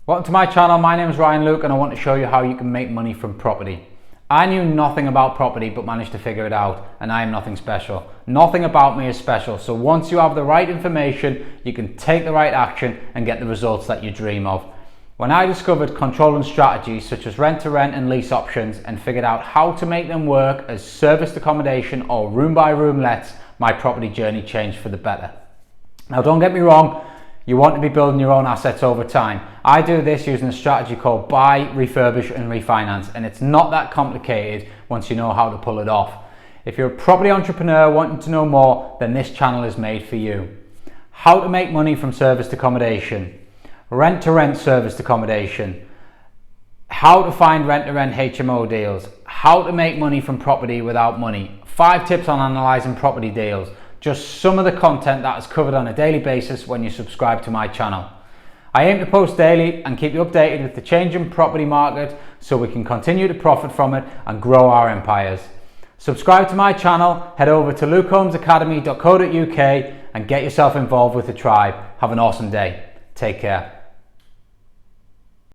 Welcome to my channel. My name is Ryan Luke and I want to show you how you can make money from property. I knew nothing about property but managed to figure it out, and I am nothing special. Nothing about me is special, so once you have the right information, you can take the right action and get the results that you dream of. When I discovered controlling strategies such as rent-to-rent and lease options and figured out how to make them work as serviced accommodation or room-by-room lets, my property journey changed for the better. Now don't get me wrong, you want to be building your own assets over time. I do this using a strategy called buy, refurbish and refinance, and it's not that complicated once you know how to pull it off. If you're a property entrepreneur wanting to know more, then this channel is made for you. How to make money from serviced accommodation, rent-to-rent serviced accommodation, how to find rent-to-rent HMO deals, how to make money from property without money, 5 tips on analysing property deals. Just some of the content that is covered on a daily basis when you subscribe to my channel. I aim to post daily and keep you updated with the changing property market so we can continue to profit from it and grow our empires. Subscribe to my channel, head over to lukeholmesacademy.co.uk and get yourself involved with the tribe. Have an awesome day. Take care.